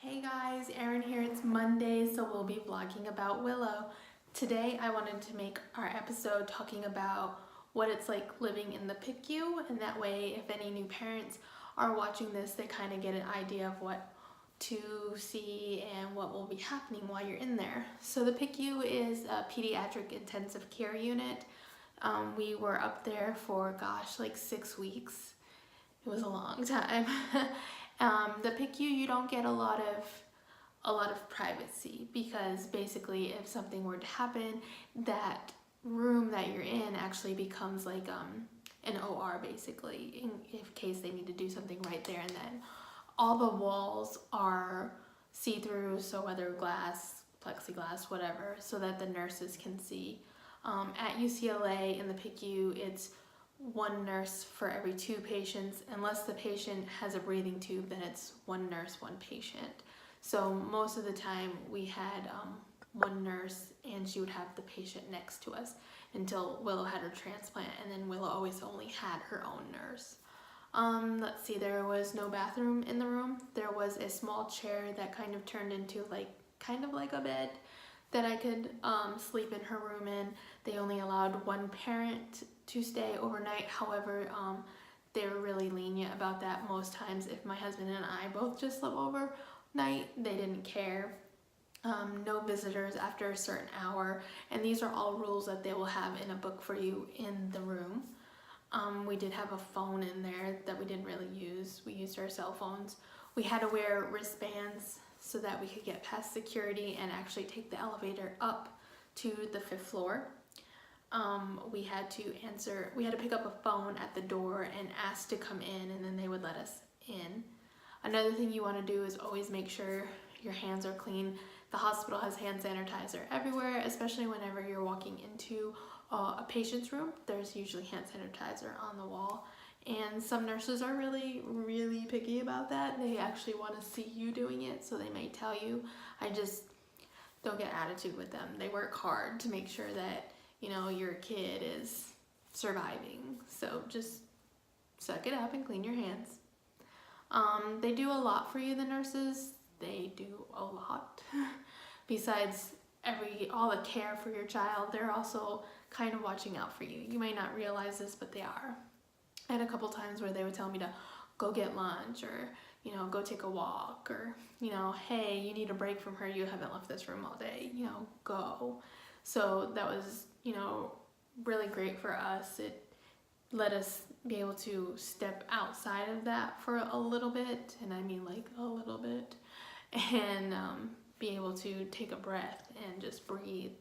Hey guys, Erin here. It's Monday, so we'll be vlogging about Willow. Today I wanted to make our episode talking about what it's like living in the PICU, and that way if any new parents are watching this, they kind of get an idea of what to see and what will be happening while you're in there. So the PICU is a pediatric intensive care unit. We were up there for, like 6 weeks. It was a long time. The PICU, you don't get a lot of privacy, because basically if something were to happen, that room that you're in actually becomes like an OR basically, in case they need to do something right there and then. All the walls are see-through, so whether glass, plexiglass, whatever, so that the nurses can see. At UCLA in the PICU, it's one nurse for every 2 patients. Unless the patient has a breathing tube, then it's one nurse, one patient. So most of the time we had one nurse, and she would have the patient next to us until Willow had her transplant, and then Willow always only had her own nurse. Let's see, there was no bathroom in the room. There was a small chair that kind of turned into kind of like a bed that I could sleep in her room in. They only allowed one parent to stay overnight. However, they were really lenient about that. Most times if my husband and I both just slept overnight, they didn't care. No visitors after a certain hour, and these are all rules that they will have in a book for you in the room. We did have a phone in there that we didn't really use. We used our cell phones. We had to wear wristbands so that we could get past security and actually take the elevator up to the 5th floor. We had to pick up a phone at the door and ask to come in, and then they would let us in. Another thing you want to do is always make sure your hands are clean. The hospital has hand sanitizer everywhere, especially whenever you're walking into a patient's room. There's usually hand sanitizer on the wall, and some nurses are really, really picky about that. They actually want to see you doing it, so they may tell you. I just don't get attitude with them. They work hard to make sure that, you know, your kid is surviving. So just suck it up and clean your hands. They do a lot for you, the nurses. They do a lot. Besides all the care for your child, they're also kind of watching out for you. You may not realize this, but they are. I had a couple times where they would tell me to go get lunch, or, you know, go take a walk, or, you know, hey, you need a break from her, you haven't left this room all day, you know, go. So that was, you know, really great for us. It let us be able to step outside of that for a little bit, and I mean like a little bit, and be able to take a breath and just breathe.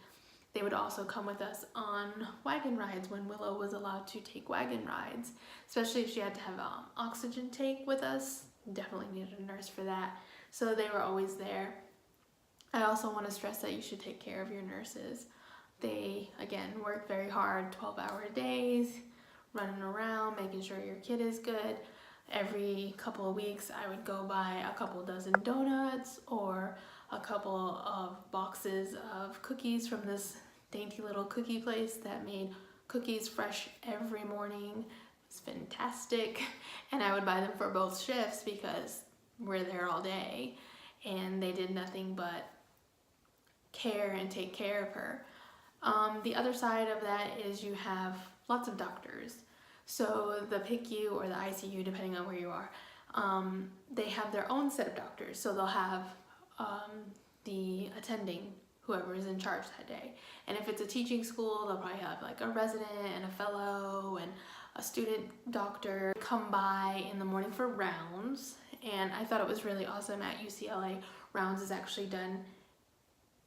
They would also come with us on wagon rides when Willow was allowed to take wagon rides, especially if she had to have oxygen tank with us. Definitely needed a nurse for that, so they were always there. I also want to stress that you should take care of your nurses. They, again, work very hard, 12-hour days, running around, making sure your kid is good. Every couple of weeks, I would go buy a couple dozen donuts or a couple of boxes of cookies from this dainty little cookie place that made cookies fresh every morning. It was fantastic. And I would buy them for both shifts because we're there all day, and they did nothing but care and take care of her. The other side of that is you have lots of doctors. So the PICU or the ICU, depending on where you are, they have their own set of doctors. So they'll have the attending, whoever is in charge that day. And if it's a teaching school, they'll probably have like a resident and a fellow and a student doctor come by in the morning for rounds. And I thought it was really awesome at UCLA, rounds is actually done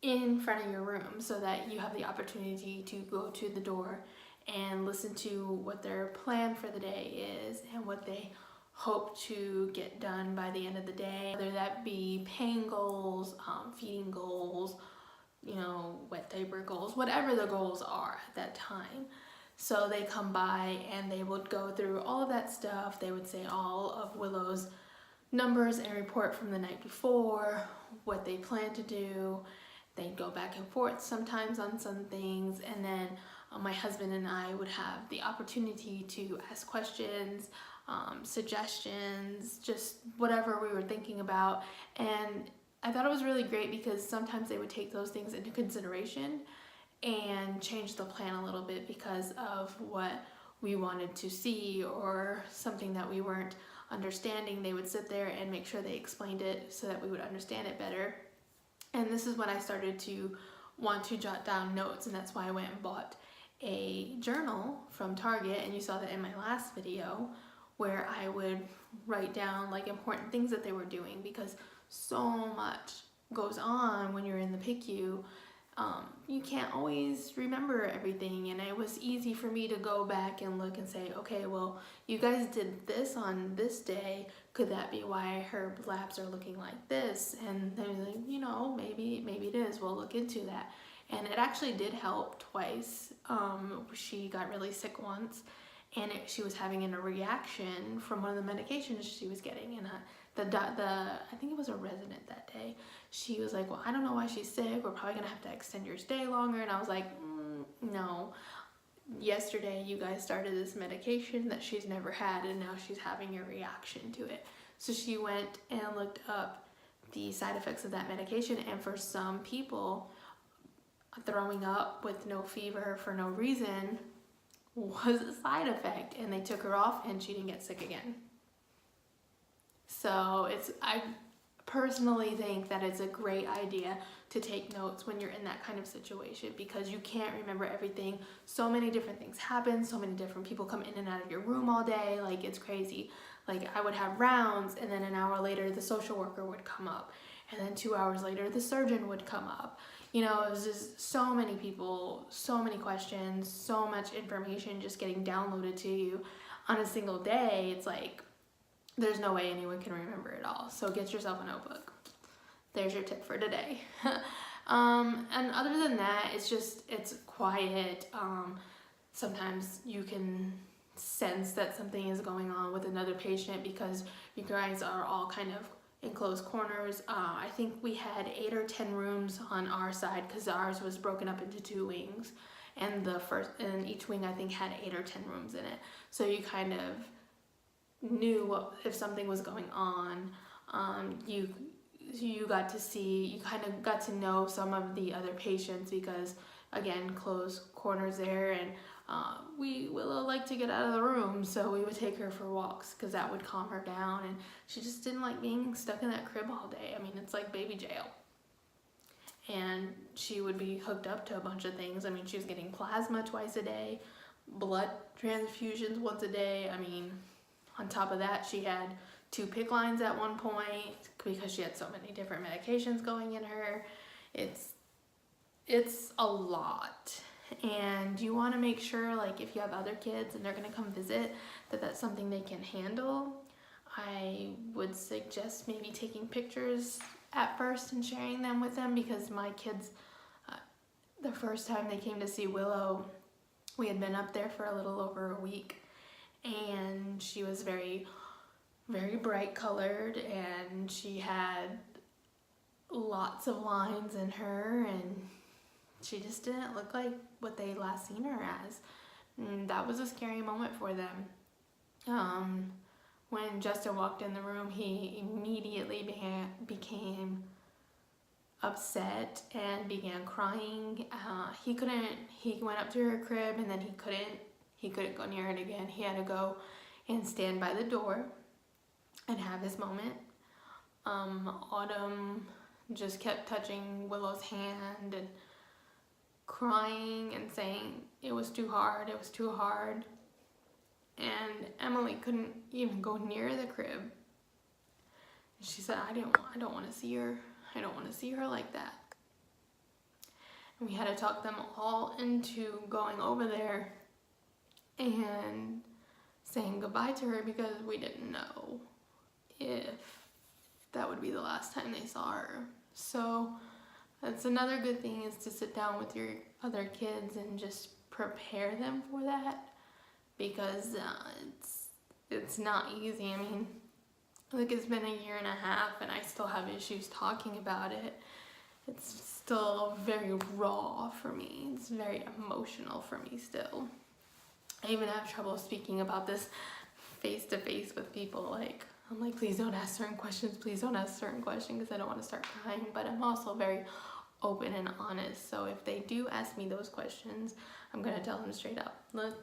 in front of your room, so that you have the opportunity to go to the door and listen to what their plan for the day is and what they hope to get done by the end of the day, whether that be pain goals, feeding goals, you know, wet diaper goals, whatever the goals are at that time. So they come by and they would go through all of that stuff. They would say all of Willow's numbers and report from the night before, what they plan to do. They'd go back and forth sometimes on some things, and then my husband and I would have the opportunity to ask questions, suggestions, just whatever we were thinking about. And I thought it was really great because sometimes they would take those things into consideration and change the plan a little bit because of what we wanted to see or something that we weren't understanding. They would sit there and make sure they explained it so that we would understand it better. And this is when I started to want to jot down notes, and that's why I went and bought a journal from Target, and you saw that in my last video, where I would write down like important things that they were doing, because so much goes on when you're in the PICU. You can't always remember everything, and it was easy for me to go back and look and say, okay, well, you guys did this on this day. Could that be why her labs are looking like this? And they're like, you know, maybe it is. We'll look into that. And it actually did help twice. She got really sick once, and she was having a reaction from one of the medications she was getting, and I think it was a resident that day. She was like, well, I don't know why she's sick. We're probably gonna have to extend your stay longer. And I was like, no. Yesterday, you guys started this medication that she's never had, and now she's having a reaction to it. So she went and looked up the side effects of that medication, and for some people, throwing up with no fever for no reason was a side effect, and they took her off and she didn't get sick again. So I personally think that it's a great idea to take notes when you're in that kind of situation, because you can't remember everything. So many different things happen, so many different people come in and out of your room all day, like it's crazy. Like I would have rounds, and then an hour later the social worker would come up, and then 2 hours later the surgeon would come up. You know, it was just so many people, so many questions, so much information just getting downloaded to you on a single day. It's like, there's no way anyone can remember it all. So get yourself a notebook. There's your tip for today. And other than that, it's quiet. Sometimes you can sense that something is going on with another patient because you guys are all kind of in closed corners. I think we had 8 or 10 rooms on our side because ours was broken up into 2 wings, and each wing I think had 8 or 10 rooms in it. So you kind of knew if something was going on. You kind of got to know some of the other patients because, again, closed corners there, and Willow liked to get out of the room, so we would take her for walks because that would calm her down, and she just didn't like being stuck in that crib all day. I mean, it's like baby jail. And she would be hooked up to a bunch of things. I mean, she was getting plasma twice a day, blood transfusions once a day. I mean, on top of that, she had 2 PICC lines at one point because she had so many different medications going in her. It's a lot. And you want to make sure, like, if you have other kids and they're going to come visit, that that's something they can handle. I would suggest maybe taking pictures at first and sharing them with them, because my kids, the first time they came to see Willow, we had been up there for a little over a week, and she was very, very bright colored, and she had lots of lines in her, and she just didn't look like what they last seen her as. And that was a scary moment for them. When Justin walked in the room, he immediately became upset and began crying. He went up to her crib, and then he couldn't go near it again. He had to go and stand by the door and have his moment. Autumn just kept touching Willow's hand and crying and saying it was too hard. And Emily couldn't even go near the crib. She said, I don't want to see her. I don't want to see her like that. And we had to talk them all into going over there and saying goodbye to her, because we didn't know if that would be the last time they saw her. So that's another good thing, is to sit down with your other kids and just prepare them for that, because it's not easy. I mean, like, it's been 1.5 years and I still have issues talking about it. It's still very raw for me. It's very emotional for me still. I even have trouble speaking about this face to face with people. Like, I'm like, please don't ask certain questions, please don't ask certain questions, because I don't want to start crying. But I'm also very open and honest, so if they do ask me those questions, I'm gonna tell them straight up, look,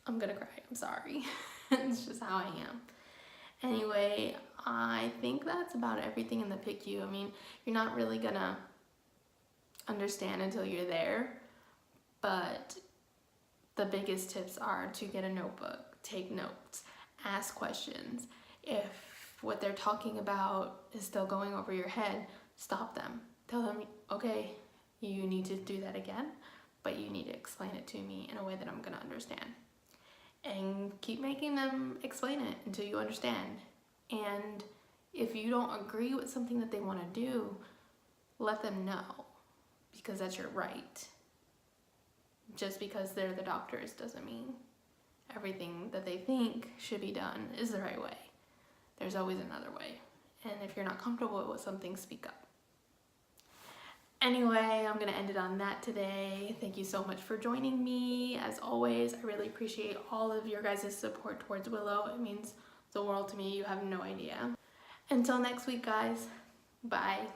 I'm gonna cry, I'm sorry. It's just how I am. Anyway, I think that's about everything in the PICU. I mean, you're not really gonna understand until you're there, but the biggest tips are to get a notebook, take notes, ask questions. If what they're talking about is still going over your head, stop them. Tell them, okay, you need to do that again, but you need to explain it to me in a way that I'm gonna understand. And keep making them explain it until you understand. And if you don't agree with something that they wanna do, let them know, because that's your right. Just because they're the doctors doesn't mean everything that they think should be done is the right way. There's always another way. And if you're not comfortable with something, speak up. Anyway, I'm gonna end it on that today. Thank you so much for joining me. As always, I really appreciate all of your guys' support towards Willow. It means the world to me. You have no idea. Until next week, guys. Bye.